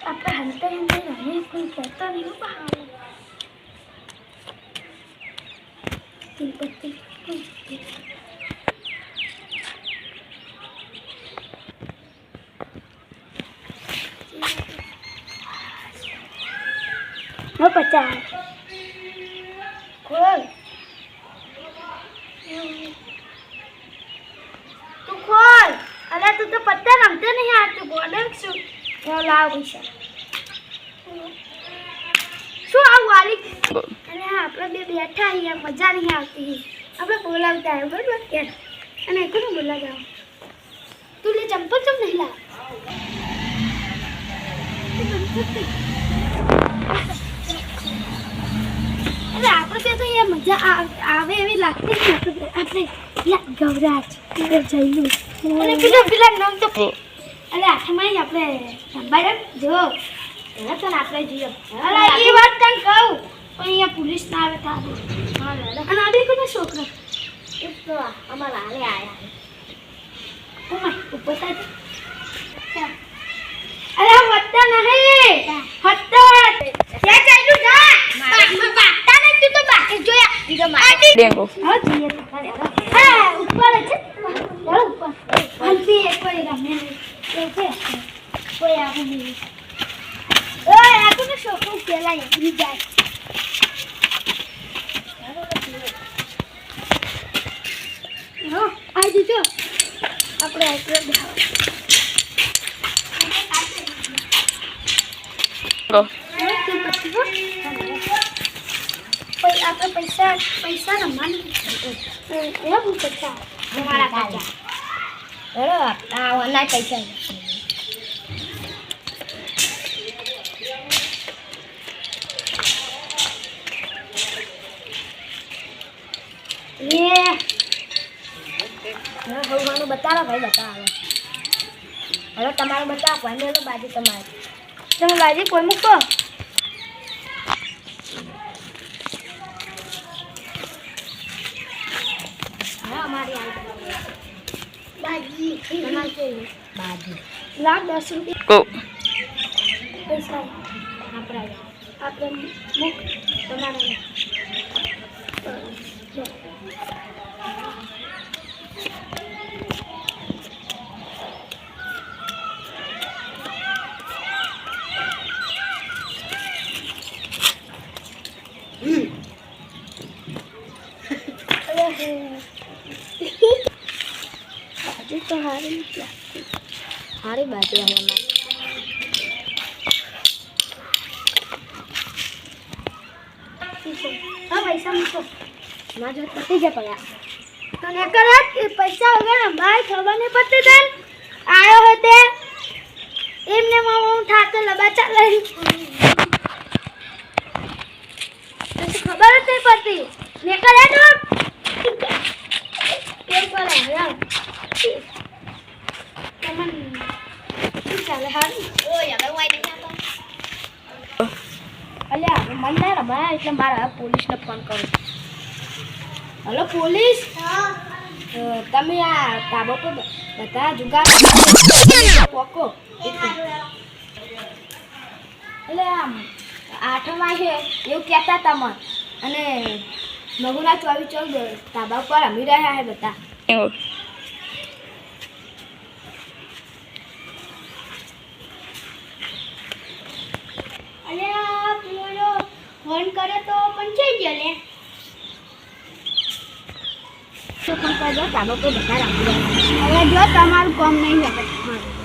આપણે હંતે રમી કોઈ કહેતા નહીં બહાર તિલપતિ no pecah khol tu khol ada tu तो पत्ता रमते नहीं आते बॉर्डर सु लाव पैसा શું આવું વાલી અને આપણે બે બેઠા અહીંયા મજા નહીં આવતી આપણે બોલાવતા આવ્યો બરાબર કે અને કોને બોલાવતા તું લે ચંપલ ચમ નહીં લાવ અરે આપણે બે તો અહીંયા મજા આવે એવી લાગતી નથી આપણે ગૌરાજ જઈલું અને પેલા નામ તો અરે આઠમાં આપણે સંભાળ જો તો આપણે જઈએ અરે એ વાત તને કહું પણ અહીંયા પોલીસ ના આવે તારે અને આ કોનો છોકરો એક તો અમારા હાલે આયા ઓમાય ઉપર થાય અરે વત્તા નહીં હત્તા ત્યાં ચાલ્યું જા બાટા ને તું તો બાકી જોયા ઈ તો માટી ડેંગો હા જઈએ તો હા ઉપર છે ચાલો ઉપર હલતી એક કોઈ રમે છે કોઈ આવું નહીં ઓય આ કોનો છોકરો પેલા ઈ જાય હા આ દીજો આપણે આટલો બેહો આપણે પૈસા રમવાનું એવા બહુ પૈસા તમારા કાકા બરાબર આ ઓનલાઈન પૈસા ભગવાનનું બતાવો ભાઈ બતાવો હવે તમારું બતાવો કોઈ મેલો બાજુ તમારે તમે બાજુ કોઈ મૂકો હા અમારી બાજી બાજી લાખ 10 રૂપિયા પૈસા આપણે મૂક તમારા तो हारी बात है हमारी हाँ पैसा मुझको ना जो पति जा पड़ा तो ने करे पैसा वगैरह भाई खबर नहीं पड़ती थे आयो होते एमने मामा उठा के लबा चल रही तो खबर नहीं पड़ती ने करे तो ये पर यार Teman, ચાલે હારું ઓય હવે વાઈ નહીં આવતો અલ્યા મને રમા એટલે મારા પોલીસને ફોન કરું હેલો પોલીસ હા તમે આ તાબો પર બધા જુગાર પોકો એટલે આમ 8માં છે એવું કહેતા તમે અને મગુના 24 તાબા પર રમી રહ્યા છે બધા फोन करे तो पंचायत जले तो फोन कर दो ताबो को बता रहा हूं अरे जो તમારું કામ નહીં હોય